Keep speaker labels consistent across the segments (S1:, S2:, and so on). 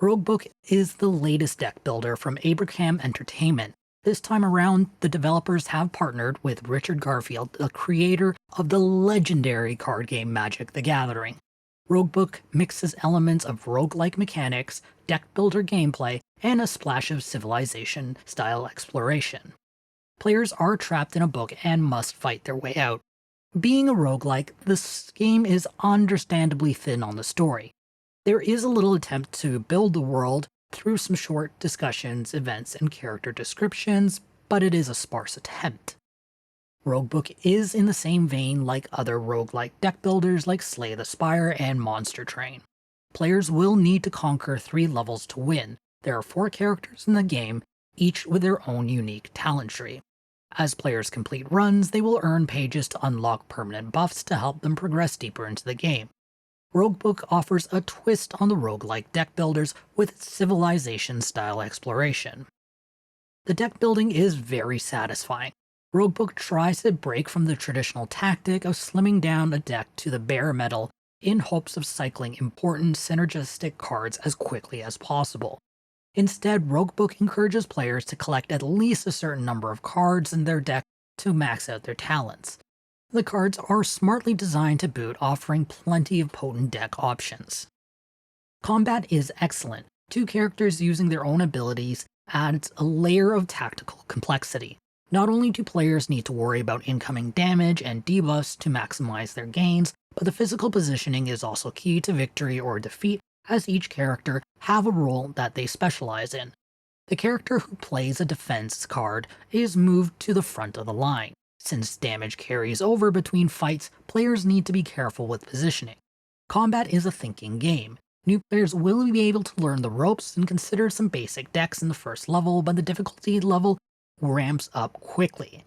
S1: Roguebook is the latest deck builder from Abrakam Entertainment. This time around, the developers have partnered with Richard Garfield, the creator of the legendary card game Magic: The Gathering. Roguebook mixes elements of roguelike mechanics, deck builder gameplay, and a splash of civilization-style exploration. Players are trapped in a book and must fight their way out. Being a roguelike, this game is understandably thin on the story. There is a little attempt to build the world through some short discussions, events, and character descriptions, but it is a sparse attempt. Roguebook is in the same vein like other roguelike deck builders like Slay the Spire and Monster Train. Players will need to conquer 3 levels to win. There are 4 characters in the game, each with their own unique talent tree. As players complete runs, they will earn pages to unlock permanent buffs to help them progress deeper into the game. Roguebook offers a twist on the roguelike deck builders with civilization-style exploration. The deck building is very satisfying. Roguebook tries to break from the traditional tactic of slimming down a deck to the bare metal in hopes of cycling important synergistic cards as quickly as possible. Instead, Roguebook encourages players to collect at least a certain number of cards in their deck to max out their talents. The cards are smartly designed to boot, offering plenty of potent deck options. Combat is excellent. 2 characters using their own abilities adds a layer of tactical complexity. Not only do players need to worry about incoming damage and debuffs to maximize their gains, but the physical positioning is also key to victory or defeat, as each character have a role that they specialize in. The character who plays a defense card is moved to the front of the line. Since damage carries over between fights, players need to be careful with positioning. Combat is a thinking game. New players will be able to learn the ropes and consider some basic decks in the first level, but the difficulty level ramps up quickly.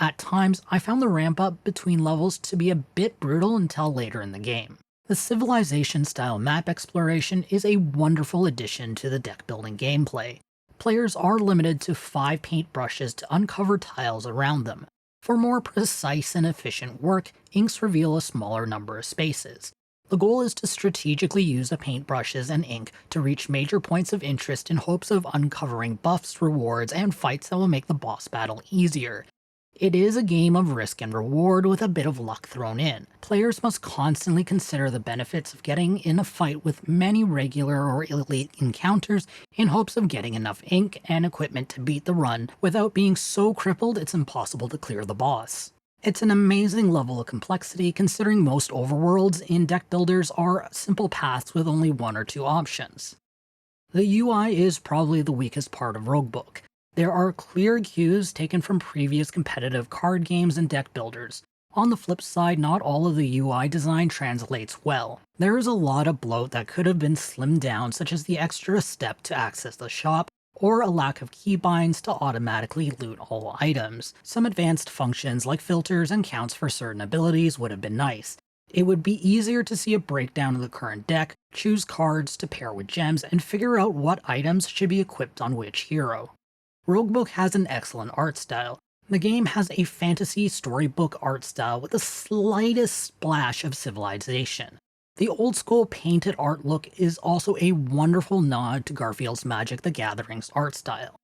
S1: At times, I found the ramp up between levels to be a bit brutal until later in the game. The civilization-style map exploration is a wonderful addition to the deck-building gameplay. Players are limited to 5 paintbrushes to uncover tiles around them. For more precise and efficient work, inks reveal a smaller number of spaces. The goal is to strategically use the paintbrushes and ink to reach major points of interest in hopes of uncovering buffs, rewards, and fights that will make the boss battle easier. It is a game of risk and reward with a bit of luck thrown in. Players must constantly consider the benefits of getting in a fight with many regular or elite encounters in hopes of getting enough ink and equipment to beat the run without being so crippled it's impossible to clear the boss. It's an amazing level of complexity considering most overworlds in deck builders are simple paths with only 1 or 2 options. The UI is probably the weakest part of Roguebook. There are clear cues taken from previous competitive card games and deck builders. On the flip side, not all of the UI design translates well. There is a lot of bloat that could have been slimmed down, such as the extra step to access the shop, or a lack of keybinds to automatically loot all items. Some advanced functions like filters and counts for certain abilities would have been nice. It would be easier to see a breakdown of the current deck, choose cards to pair with gems, and figure out what items should be equipped on which hero. Roguebook has an excellent art style. The game has a fantasy storybook art style with the slightest splash of civilization. The old-school painted art look is also a wonderful nod to Garfield's Magic: The Gathering's art style.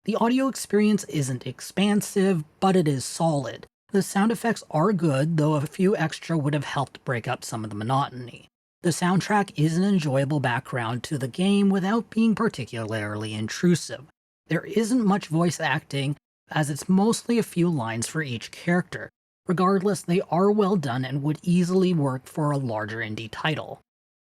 S1: The audio experience isn't expansive, but it is solid. The sound effects are good, though a few extra would have helped break up some of the monotony. The soundtrack is an enjoyable background to the game without being particularly intrusive. There isn't much voice acting, as it's mostly a few lines for each character. Regardless, they are well done and would easily work for a larger indie title.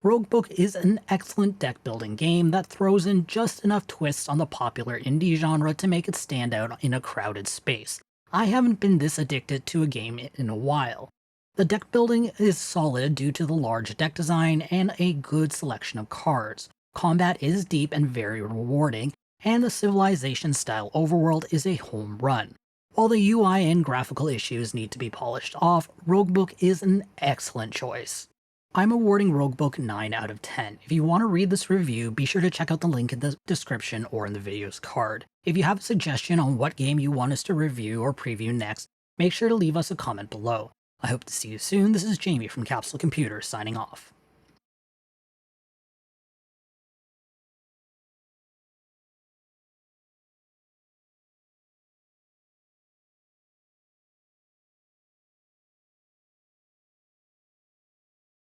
S1: Roguebook is an excellent deck-building game that throws in just enough twists on the popular indie genre to make it stand out in a crowded space. I haven't been this addicted to a game in a while. The deck building is solid due to the large deck design and a good selection of cards. Combat is deep and very rewarding, and the civilization-style overworld is a home run. While the UI and graphical issues need to be polished off, Roguebook is an excellent choice. I'm awarding Roguebook 9 out of 10. If you want to read this review, be sure to check out the link in the description or in the video's card. If you have a suggestion on what game you want us to review or preview next, make sure to leave us a comment below. I hope to see you soon. This is Jamie from Capsule Computers signing off.